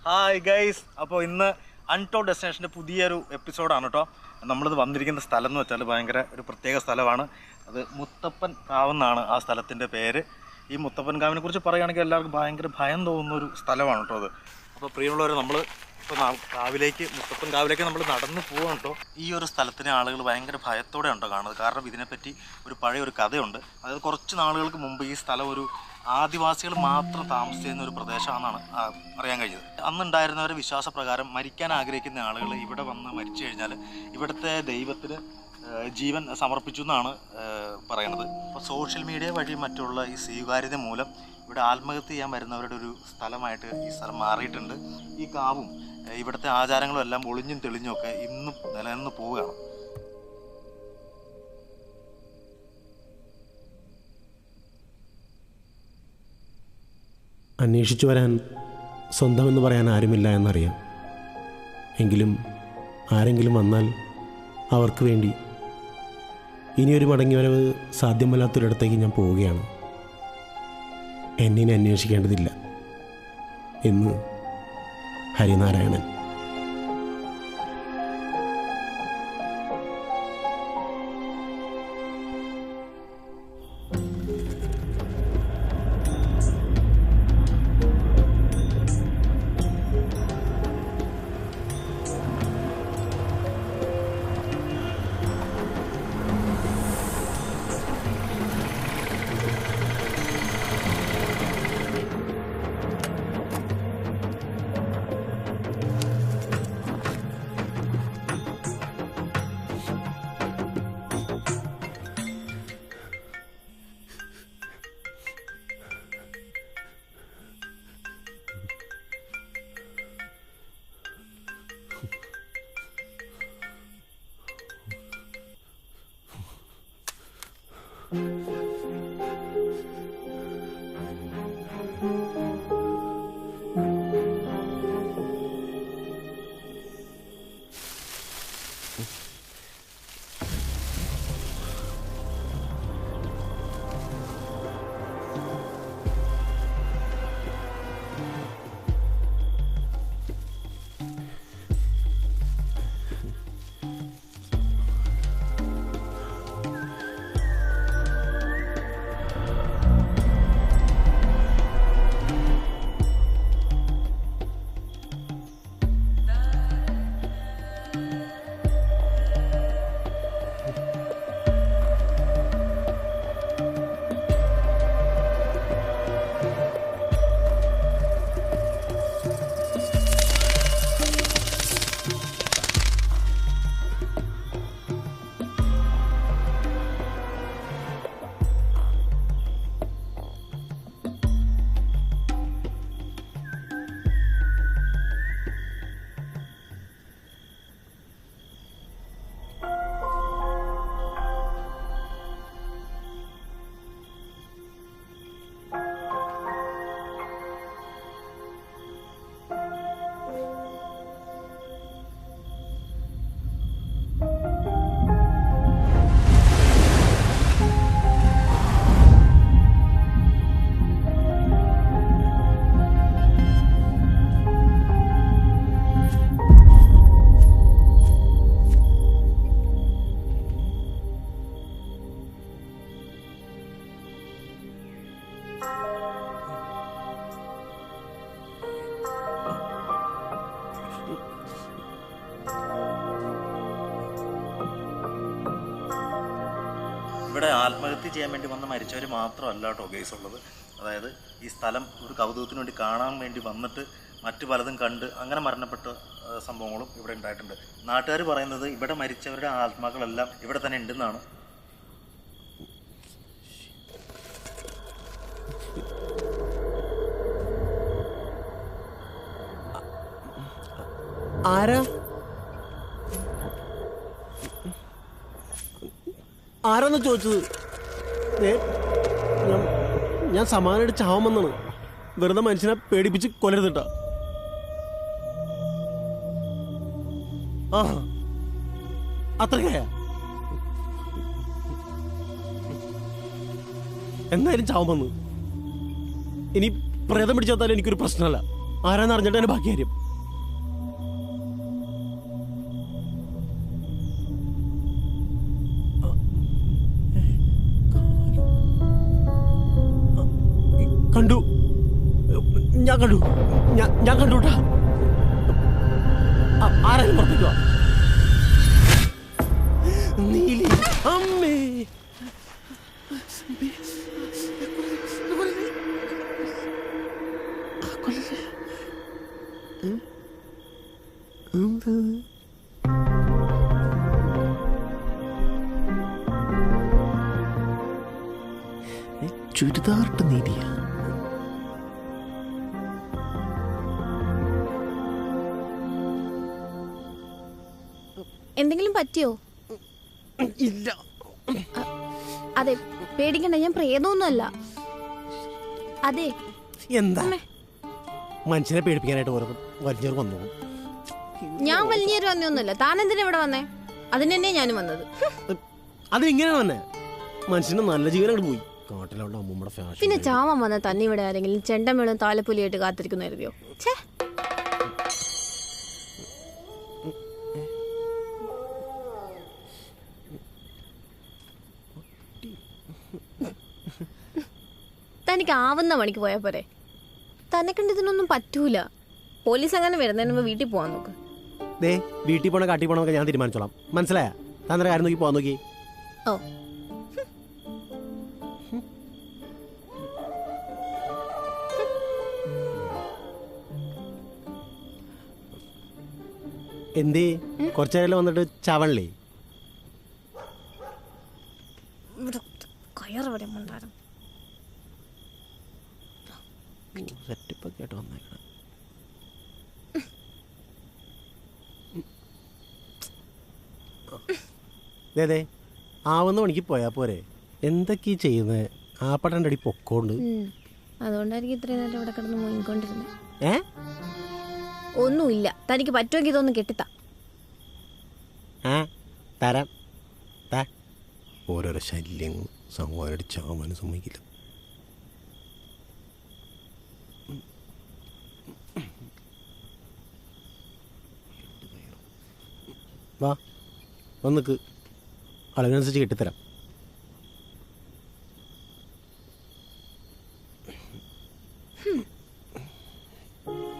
Hi guys, അപ്പോൾ ഇന്ന് untold ഡെസ്റ്റിനേഷൻ്റെ പുതിയൊരു എപ്പിസോഡാണ് കേട്ടോ. നമ്മളിത് വന്നിരിക്കുന്ന സ്ഥലം എന്ന് വെച്ചാൽ ഭയങ്കര ഒരു പ്രത്യേക സ്ഥലമാണ്. അത് മുത്തപ്പൻ കാവെന്നാണ് ആ സ്ഥലത്തിൻ്റെ പേര്. ഈ മുത്തപ്പൻ കാവിനെ കുറിച്ച് പറയുകയാണെങ്കിൽ എല്ലാവർക്കും ഭയങ്കര ഭയം തോന്നുന്നൊരു സ്ഥലമാണ് കേട്ടോ അത്. അപ്പോൾ പ്രിയമുള്ളവർ, നമ്മൾ ഇപ്പോൾ മുത്തപ്പൻ കാവിലേക്ക് നമ്മൾ നടന്നു പോകാം കേട്ടോ. ഈ ഒരു സ്ഥലത്തിനെ ആളുകൾ ഭയങ്കര ഭയത്തോടെ ഉണ്ടോ കാണുന്നത്. കാരണം ഇതിനെപ്പറ്റി ഒരു പഴയ ഒരു കഥയുണ്ട്. അതായത് കുറച്ച് നാളുകൾക്ക് മുമ്പ് ഈ സ്ഥലം ഒരു ആദിവാസികൾ മാത്രം താമസിച്ചിരുന്ന ഒരു പ്രദേശമാണെന്നാണ് അറിയാൻ കഴിഞ്ഞത്. അന്നുണ്ടായിരുന്നവരുടെ വിശ്വാസപ്രകാരം മരിക്കാൻ ആഗ്രഹിക്കുന്ന ആളുകൾ ഇവിടെ വന്ന് മരിച്ചു കഴിഞ്ഞാൽ ഇവിടുത്തെ ദൈവത്തിന് ജീവൻ സമർപ്പിച്ചു എന്നാണ് പറയുന്നത്. അപ്പോൾ സോഷ്യൽ മീഡിയ വഴി മറ്റുള്ള ഈ സ്വീകാര്യത മൂലം ഇവിടെ ആത്മഹത്യ ചെയ്യാൻ വരുന്നവരുടെ ഒരു സ്ഥലമായിട്ട് ഈ സ്ഥലം മാറിയിട്ടുണ്ട്. ഈ കാവും ഇവിടുത്തെ ആചാരങ്ങളും എല്ലാം ഒളിഞ്ഞും തെളിഞ്ഞും ഒക്കെ ഇന്നും നിലനിന്ന് പോവുകയാണ്. അന്വേഷിച്ചു വരാൻ സ്വന്തമെന്ന് പറയാൻ ആരുമില്ല എന്നറിയാം. എങ്കിലും ആരെങ്കിലും വന്നാൽ അവർക്ക് വേണ്ടി ഇനിയൊരു മടങ്ങിവരവ് സാധ്യമല്ലാത്തൊരിടത്തേക്ക് ഞാൻ പോവുകയാണ്. എന്നിനെ അന്വേഷിക്കേണ്ടതില്ല എന്ന് ഹരിനാരായണൻ. ഇവിടെ ആത്മഹത്യ ചെയ്യാൻ വേണ്ടി വന്ന് മരിച്ചവർ മാത്രമല്ല കേട്ടോ കേസ് ഉള്ളത്. അതായത് ഈ സ്ഥലം ഒരു കൗതുകത്തിന് വേണ്ടി കാണാൻ വേണ്ടി വന്നിട്ട് മറ്റു പലതും കണ്ട് അങ്ങനെ മരണപ്പെട്ട സംഭവങ്ങളും ഇവിടെ ഉണ്ടായിട്ടുണ്ട്. നാട്ടുകാർ പറയുന്നത് ഇവിടെ മരിച്ചവരുടെ ആത്മാക്കളെല്ലാം ഇവിടെ തന്നെ ഉണ്ടെന്നാണ്. ആരാന്ന് ചോദിച്ചത്? ഞാൻ സമാധാനമായിട്ട് ചാവുമെന്നാണ്. വെറുതെ മനുഷ്യനെ പേടിപ്പിച്ച് കൊല്ലരുതിട്ടാ. ആ അത്രയ്ക്കായ എന്തായാലും ചാവുമെന്ന്. ഇനി പ്രേതം പിടിച്ചാൽ എനിക്കൊരു പ്രശ്നമല്ല. ആരാന്ന് അറിഞ്ഞിട്ട് തന്നെ ബാക്കി കാര്യം. കണ്ടു, ഞാൻ കണ്ടു, ഞാൻ കണ്ടുട്ടാ. ആരായാലും പുറത്തേക്ക് വാ. നീലി അമ്മേ, ചുരിദാറിട്ട് നീലിയ. എന്തെങ്കിലും പറ്റിയോ? ഇല്ല. അതെ, പേടിക്കണ്ട, ഞാൻ പ്രേതമൊന്നുമല്ല. അതെ. എന്താ മനുഷ്യനെ പേടിപ്പിക്കാനായിട്ട് ഓരോ വലിഞ്ഞവർ വന്നു. ഞാൻ വലിഞ്ഞേര് വന്നൊന്നുമല്ല. താൻ എന്തിനാ ഇവിടെ വന്നേ? അതിന് തന്നെ ഞാനും വന്നത്. അതിങ്ങനെയാണ് വന്നേ. മനുഷ്യന്റെ നല്ല ജീവൻ അങ്ങോട്ട് പോയി. കാട്ടിലുള്ള അമ്മൂമ്മയുടെ ഫാഷൻ. പിന്നെ ചാവാൻ വന്ന തന്നെ ഇവിടെ ആരെങ്കിലും ചെണ്ടമേളും താലപ്പൊലിയായിട്ട് കാത്തിരിക്കുന്ന കരുതിയോ? തനിക്ക് ആവുന്ന മണിക്ക് പോയാ പോരെ. തന്നെ കണ്ട് ഇതിനൊന്നും പറ്റൂല. പോലീസ് അങ്ങനെ വരുന്നതിന് മുമ്പ് വീട്ടിൽ പോവാൻ നോക്ക്. വീട്ടിൽ പോണ കാട്ടി പോണൊക്കെ ഞാൻ തീരുമാനിച്ചോളാം. മനസ്സിലായ? തന്നെ കാര്യം നോക്കി പോവാൻ നോക്കി. ഓ, എന്തേ കുറച്ചേരം വന്നിട്ട് ചവണല്ലേ? കയറവിടെ ഉണ്ടായിരുന്നു. സെറ്റപ്പൊക്കെ ആയിട്ട് വന്നേക്കണം. അതെ, ആവുന്ന മണിക്ക് പോയാ പോരെ. എന്തൊക്കെയാ ചെയ്യുന്നത്? ആപ്പട്ടൻ്റെ അടി പൊക്കോണ്ട്. അതുകൊണ്ടായിരിക്കും ഇത്രയും നേരം ഇവിടെ കിടന്ന് മുങ്ങിക്കൊണ്ടിരുന്നത്. ഒന്നുമില്ല. തനിക്ക് പറ്റുമെങ്കിൽ ഇതൊന്നും കെട്ടിത്താ. തരാം. ഓരോരോ ശല്യങ്ങൾ സംവാരടിച്ചാവാനും സമ്മതിക്കില്ല. വാ, വന്നിക്ക്. അളവിനനുസരിച്ച് കെട്ടിത്തരാം.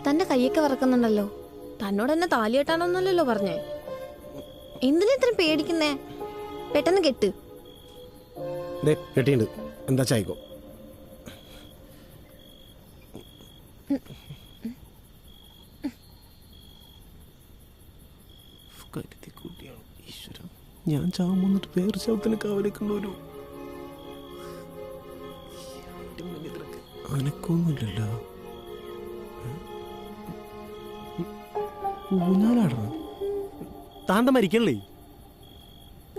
തന്റെ കൈയൊക്കെ വറക്കുന്നുണ്ടല്ലോ. തന്നോട് എന്നെ താലി കെട്ടാനൊന്നുമല്ലല്ലോ പറഞ്ഞേ. എന്തിനാ ഇത്രയും പേടിക്കുന്നേ? പെട്ടെന്ന് കെട്ട്. കെട്ടിണ്ട്. എന്താ ചായക്കോ? ഞാൻ ചാവാൻ വന്നിട്ട് വേറെ ശബ്ദത്തിന് കാവലേക്കൊണ്ടൊരു അനക്കൊന്നുമില്ലല്ലോ. ഊഞ്ഞാലാടണം. താന്ത മരിക്കണല്ലേ?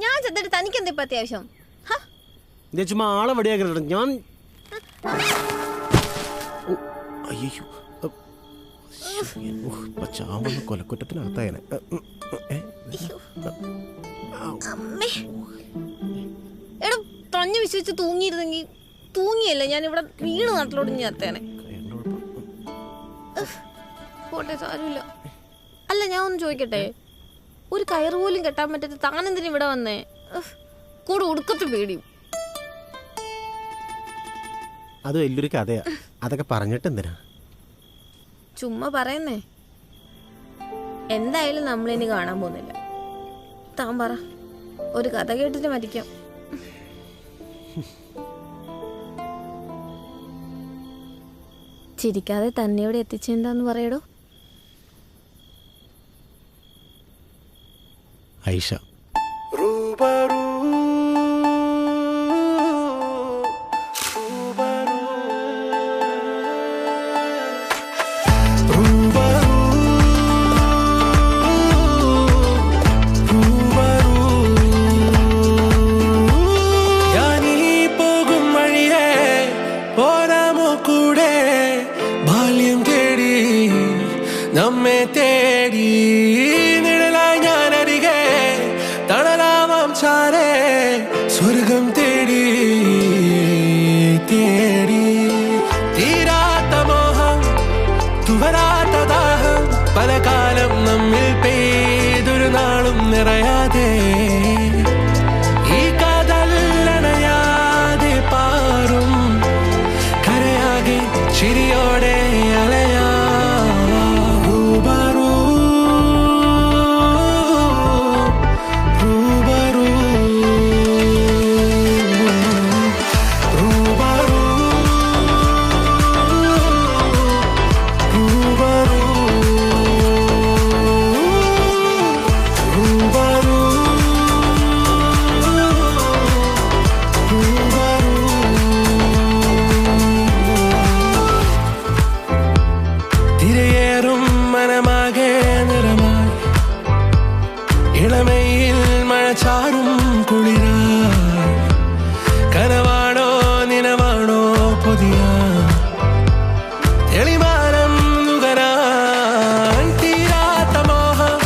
ഞാൻ ചെന്നിട്ട് തനിക്ക് എന്താ ഇപ്പൊ അത്യാവശ്യം? ചുമ്മാ ആളെ വെടിയാക്കരുത്. ഞാൻ അയ്യോ ചാവുന്ന കൊലക്കുറ്റത്തിനകത്തായനെ. എടാ, തഞ്ഞു വിശ്വസിച്ച് തൂങ്ങിയിരുന്നെങ്കിൽ തൂങ്ങിയല്ല, ഞാൻ ഇവിടെ വീണ് നാട്ടിലോട് ചേർത്തേനെ. പോട്ടെ, സാരമില്ല. അല്ല, ഞാൻ ഒന്ന് ചോദിക്കട്ടെ, ഒരു കയറ് പോലും കെട്ടാൻ പറ്റാത്ത താനെന്തിനും ഇവിടെ വന്നേ? കൂടെ ഉടുക്കത്ത് പേടിയും. അത് വലിയൊരു കഥയാ. അതൊക്കെ പറഞ്ഞിട്ട് എന്തിനാ? ചുമ്മാ പറയുന്നേ. എന്തായാലും നമ്മളിനി കാണാൻ പോകുന്നില്ല. താൻ പറ, ഒരു കഥ കേട്ടിട്ട് മരിക്കാം. ചിരിക്കാതെ തന്നെ ഇവിടെ എത്തിച്ചെന്താന്ന് പറയടോ. ഐഷ. നമ്മെ തേടി നിഴലായി ഞാനരികെ തണലാവാം ചാരേ സ്വർഗം തേടി തേടി തീരാത്ത മോഹം തുവരാ ചിരിയോടെ അലയാ റൂബറൂ റൂബറൂ റൂബറൂ റൂബറൂ റൂബറൂ തിരയേറും മനമാകെ നിറമായി ഇളമയിൽ മഴ ചാറും കുളിരായി കനവാണോ നിനവാണോ പുതിയ തെളിമാനം നുകരാൻ തീരാത്ത മോഹം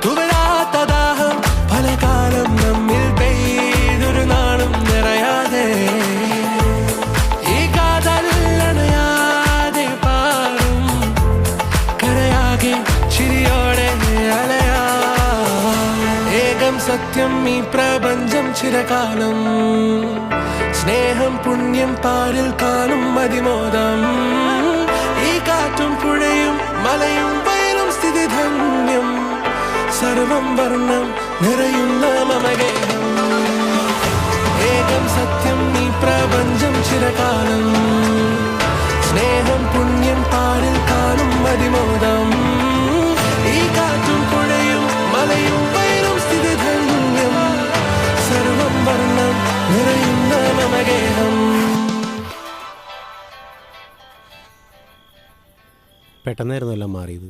തുവരാത്ത ദാഹം പല കാലം നമ്മിൽ പെയ്തൊരു നാളും നിറയാതെ ഈ കാതല്ലണയാതെ പാറും കരയാകെ ചിരിയോടെ അലയാ ഏകം സത്യം ഈ പ്രപഞ്ചം ചിരകാലം സ്നേഹം പുണ്യം പാരിൽ കാണും മതിമോദം ഈ കാറ്റും പുഴയും മലയും വയലും സ്ഥിതിധന്യം സർവം വർണ്ണം നിറയുന്ന മമഗേഹം ഏകം സത്യം ഈ പ്രപഞ്ചം ചിരകാലം സ്നേഹം പുണ്യം പാരിൽ കാണും മതിമോദം ഈ കാറ്റും പുഴയും മലയും വയലും സ്ഥിതിധന്യം സർവം വർണ്ണം നിറയുന്ന മമഗേഹം പെട്ടെന്നായിരുന്നു എല്ലാം മാറിയത്.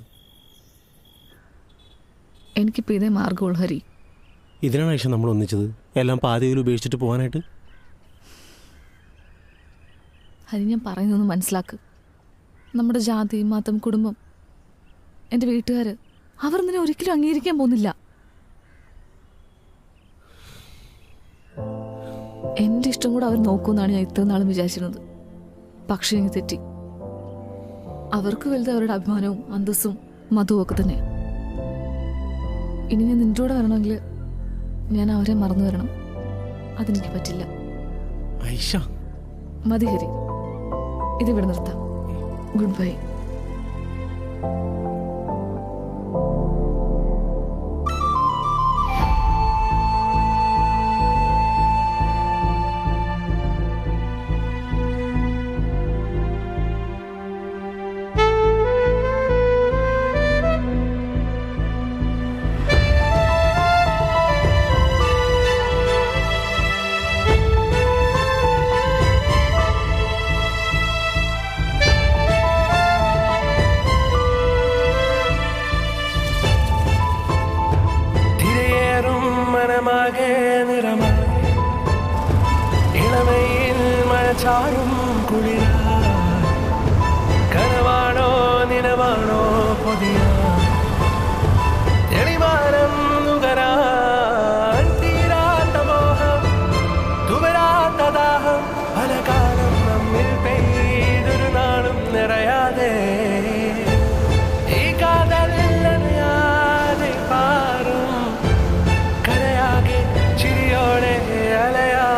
എനിക്കിപ്പോൾ ഇതേ മാർഗമുള്ളൂ ഹരി. ഇതിനാണ് ആയിഷ നമ്മൾ ഒന്നിച്ചത്, എല്ലാം പാതിയിൽ ഉപേക്ഷിച്ചിട്ട് പോകാനായിട്ട്. ഹരി, ഞാൻ പറയുന്നൊന്ന് മനസ്സിലാക്ക്. നമ്മുടെ ജാതി, മതം, കുടുംബം, എൻ്റെ വീട്ടുകാർ, അവർ നിന്നെ ഒരിക്കലും അംഗീകരിക്കാൻ പോകുന്നില്ല. എൻ്റെ ഇഷ്ടം കൂടെ അവർ നോക്കുമെന്നാണ് ഞാൻ ഇത്ര നാളും വിചാരിച്ചിരുന്നത്. പക്ഷേ എനിക്ക് തെറ്റി. അവർക്ക് വലുത് അവരുടെ അഭിമാനവും അന്തസ്സും മതവും ഒക്കെ തന്നെ. ഇനി ഞാൻ നിൻ്റെ കൂടെ വരണമെങ്കിൽ ഞാൻ അവരെ മറന്നു വരണം. അതെനിക്ക് പറ്റില്ല. ആയിഷ, മതി ഹരി, ഇതിവിടെ നിർത്താം. Good bye. ഇളമയിൽ മഴ ചാറും കുളിരായി കനവാണോ നിനവാണോ പുതിയ തെളിമാനം നുകരാൻ തീരാത്ത മോഹം തുവരാത്ത ദാഹം പല കാലം നമ്മിൽ പെയ്തൊരു നാളും നിറയാതെ ഈ കാതല്ലണയാതെ പാറും കരയാകെ ചിരിയോടെ അലയാ.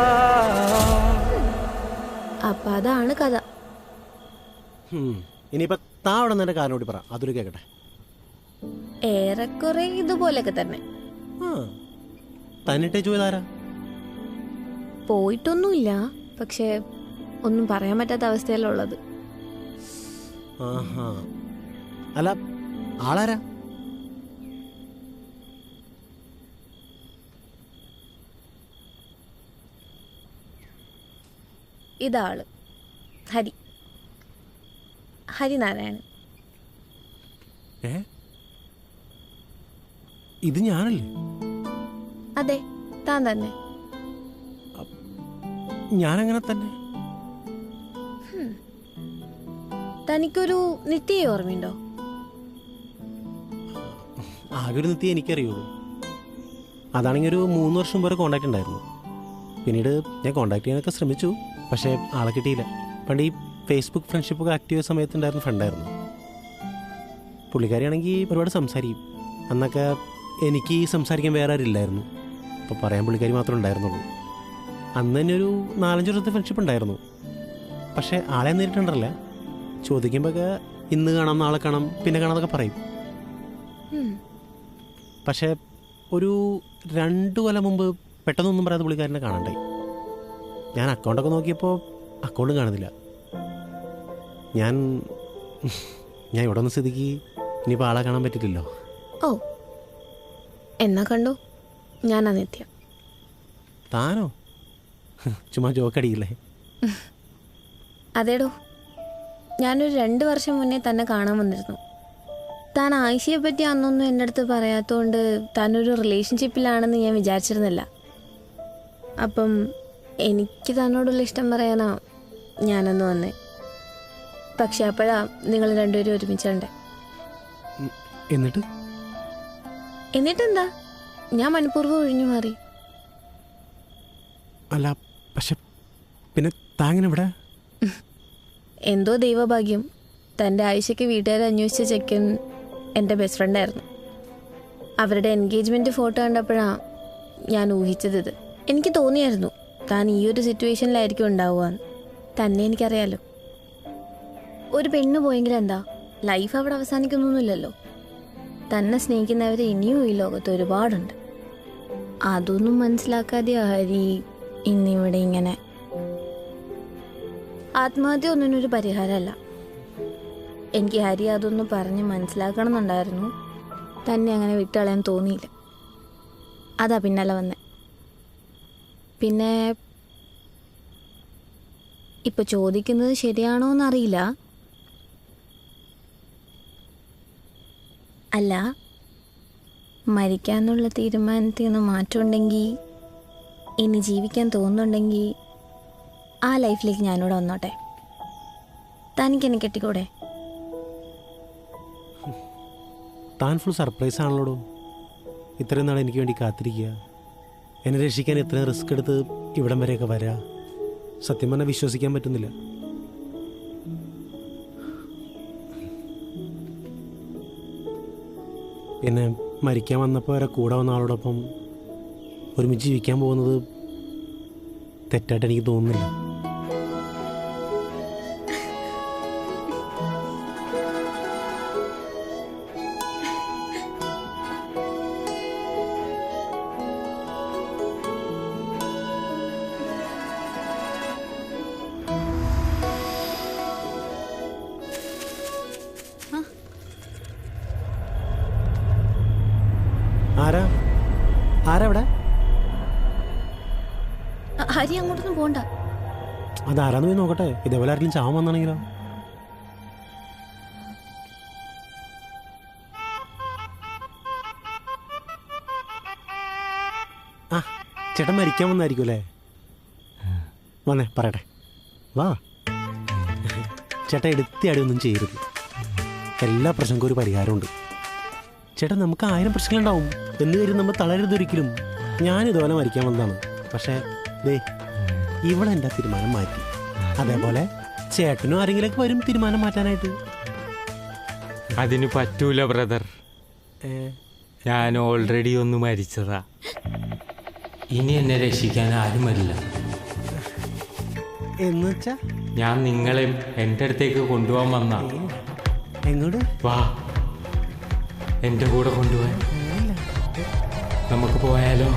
അപ്പൊ അതാണ് കഥ. ഇനിയിപ്പോൾ താ അവിടെ നിന്നെ കാരണോടി പറ, അതൊരു കേൾക്കട്ടെ. ഏറെക്കുറെ ഇതുപോലൊക്കെ തന്നെ. തന്നിട്ടേ ചോദിതാരാ? പോയിട്ടൊന്നുമില്ല, പക്ഷെ ഒന്നും പറയാൻ പറ്റാത്ത അവസ്ഥയിലുള്ളത്. ആഹാ, അല്ല ആളാരാ? ഇതാള് ഹരി, ഹരിനാരായണൻ. ഇത് ഞാനല്ലേ? അതെ, താൻ തന്നെ. ഞാനങ്ങനെ തന്നെ. തനിക്കൊരു നിത്യയെ ഓർമ്മയുണ്ടോ? ആകെ ഒരു നിത്യം എനിക്കറിയുള്ളൂ. അതാണെങ്കിൽ ഒരു 3 വർഷം വരെ കോണ്ടാക്ട് ഉണ്ടായിരുന്നു. പിന്നീട് ഞാൻ കോണ്ടാക്ട് ചെയ്യാനൊക്കെ ശ്രമിച്ചു, പക്ഷേ ആളെ കിട്ടിയില്ല. പണ്ട് ഈ ഫേസ്ബുക്ക് ഫ്രണ്ട്ഷിപ്പൊക്കെ ആക്റ്റീവ് ചെയ്ത സമയത്തുണ്ടായിരുന്ന ഫ്രണ്ടായിരുന്നു. പുള്ളിക്കാരിയാണെങ്കിൽ ഒരുപാട് സംസാരിക്കും. അന്നൊക്കെ എനിക്ക് സംസാരിക്കാൻ വേറെ ആരില്ലായിരുന്നു. അപ്പോൾ പറയാൻ പുള്ളിക്കാരി മാത്രമേ ഉണ്ടായിരുന്നുള്ളൂ. അന്ന് തന്നെ ഒരു 4-5 വർഷത്തെ ഫ്രണ്ട്ഷിപ്പ് ഉണ്ടായിരുന്നു. പക്ഷേ ആളെ നേരിട്ടുണ്ടല്ല, ചോദിക്കുമ്പോഴൊക്കെ ഇന്ന് കാണാം, നാളെ കാണാം, പിന്നെ കാണാന്നൊക്കെ പറയും. പക്ഷേ ഒരു 2 കൊല്ലം മുമ്പ് പെട്ടെന്നൊന്നും പറയാതെ പുള്ളിക്കാരനെ കാണണ്ടായി. ഞാൻ അക്കൗണ്ടൊക്കെ നോക്കിയപ്പോൾ അക്കൗണ്ടും കാണുന്നില്ല. ഞാൻ ഇവിടെ വന്ന സ്ഥിതിക്ക് ഇനിയിപ്പോൾ ആളെ കാണാൻ പറ്റില്ലല്ലോ. ഓ, എന്നാ കണ്ടു, ഞാനാ നിത്യ. താനോ? ചുമ്മാ ജോക്കടിയില്ലേ? അതേടോ, ഞാനൊരു 2 വർഷം മുന്നേ തന്നെ കാണാൻ വന്നിരുന്നു. താൻ ആയിഷയെ പറ്റി അന്നൊന്നും എൻ്റെ അടുത്ത് പറയാത്തതുകൊണ്ട് താനൊരു റിലേഷൻഷിപ്പിലാണെന്ന് ഞാൻ വിചാരിച്ചിരുന്നില്ല. അപ്പം എനിക്ക് തന്നോടുള്ള ഇഷ്ടം പറയാനാ ഞാനന്ന് വന്നേ. പക്ഷെ അപ്പോഴാ നിങ്ങൾ രണ്ടുപേരും ഒരുമിച്ചുണ്ടേ. എന്നിട്ടെന്താ, ഞാൻ മനഃപൂർവ്വം ഒഴിഞ്ഞു മാറി. അല്ല, പക്ഷെ പിന്നെ താങ്ങനെ ഇവിടെ? എന്തോ ദൈവഭാഗ്യം, തൻ്റെ ആയിഷയ്ക്ക് വീട്ടുകാർ അന്വേഷിച്ച ചെക്കൻ എൻ്റെ ബെസ്റ്റ് ഫ്രണ്ടായിരുന്നു. അവരുടെ എൻഗേജ്മെൻറ്റ് ഫോട്ടോ കണ്ടപ്പോഴാണ് ഞാൻ ഊഹിച്ചത് ഇത്. എനിക്ക് തോന്നിയായിരുന്നു താൻ ഈ ഒരു സിറ്റുവേഷനിലായിരിക്കും ഉണ്ടാവുകയെന്ന്. തന്നെ എനിക്കറിയാലോ. ഒരു പെണ്ണ് പോയെങ്കിൽ എന്താ, ലൈഫ് അവിടെ അവസാനിക്കുന്നൊന്നുമില്ലല്ലോ. തന്നെ സ്നേഹിക്കുന്നവർ ഇനിയും ഈ ലോകത്ത് ഒരുപാടുണ്ട്. അതൊന്നും മനസ്സിലാക്കാതെ ഹരി ഇന്നിവിടെ ഇങ്ങനെ. ആത്മഹത്യ ഒന്നിനൊരു പരിഹാരമല്ല. എനിക്ക് ഹരി അതൊന്ന് പറഞ്ഞ് മനസ്സിലാക്കണം എന്നുണ്ടായിരുന്നു. തന്നെ അങ്ങനെ വിട്ടുകളയാൻ തോന്നിയില്ല. അതാ പിന്നാലെ വന്നേ. പിന്നെ ഇപ്പൊ ചോദിക്കുന്നത് ശരിയാണോ എന്നറിയില്ല. അല്ല, മരിക്കാന്നുള്ള തീരുമാനത്തിൽ നിന്ന് മാറ്റമുണ്ടെങ്കിൽ, ഇനി ജീവിക്കാൻ തോന്നുന്നുണ്ടെങ്കിൽ ആ ലൈഫിലേക്ക് ഞാനിവിടെ വന്നോട്ടെ. തനിക്കെന്നെ കെട്ടിക്കൂടെ? താൻ ഫുൾ സർപ്രൈസ് ആണല്ലോടോ. ഇത്രയും നാൾ എനിക്ക് വേണ്ടി കാത്തിരിക്കുക, എന്നെ രക്ഷിക്കാൻ ഇത്രയും റിസ്ക് എടുത്ത് ഇവിടം വരെയൊക്കെ വരാ. സത്യം പറഞ്ഞാൽ വിശ്വസിക്കാൻ പറ്റുന്നില്ല. എന്നെ മരിക്കാൻ വന്നപ്പോൾ വരെ കൂടെ വന്ന ആളോടൊപ്പം ഒരുമിച്ച് ജീവിക്കാൻ പോകുന്നത് തെറ്റായിട്ട് എനിക്ക് തോന്നുന്നില്ല. ആരാ ഇവിടെ? ഹരി അങ്ങോട്ടൊന്നും പോണ്ട. അതാരാന്ന് പോയി നോക്കട്ടെ. ഇതേപോലെ ആരെങ്കിലും ചാവാൻ വന്നാണെങ്കിലോ? ആ, ചേട്ടൻ മരിക്കാൻ വന്നായിരിക്കും അല്ലേ? വന്നേ പറയട്ടെ, വാ. ചേട്ടൻ എടുത്തിയാടി ഒന്നും ചെയ്യരുത്. എല്ലാ പ്രശ്നങ്ങൾക്കും ഒരു പരിഹാരമുണ്ട്. ചേട്ടൻ നമുക്ക് 1000 പ്രശ്നങ്ങളുണ്ടാവും, എന്ന് കരുതി നമ്മൾ തളരരുതൊരിക്കലും. ഞാനിതുപോലെ മരിക്കാൻ വന്നതാണ്. പക്ഷേ ദേ ഇവിടെ എൻ്റെ തീരുമാനം മാറ്റി. അതേപോലെ ചേട്ടനും ആരെങ്കിലൊക്കെ വരും തീരുമാനം മാറ്റാനായിട്ട്. അതിന് പറ്റൂല ബ്രദർ. ഞാൻ ഓൾറെഡി ഒന്ന് മരിച്ചതാ. ഇനി എന്നെ രക്ഷിക്കാൻ ആരും വരില്ല. എന്നുവെച്ചാ ഞാൻ നിങ്ങളെ എൻ്റെ അടുത്തേക്ക് കൊണ്ടുപോകാൻ വന്ന. എങ്ങോട്ട്? വാ, എൻ്റെ കൂടെ കൊണ്ടുപോകാൻ. നമുക്ക് പോയാലോ?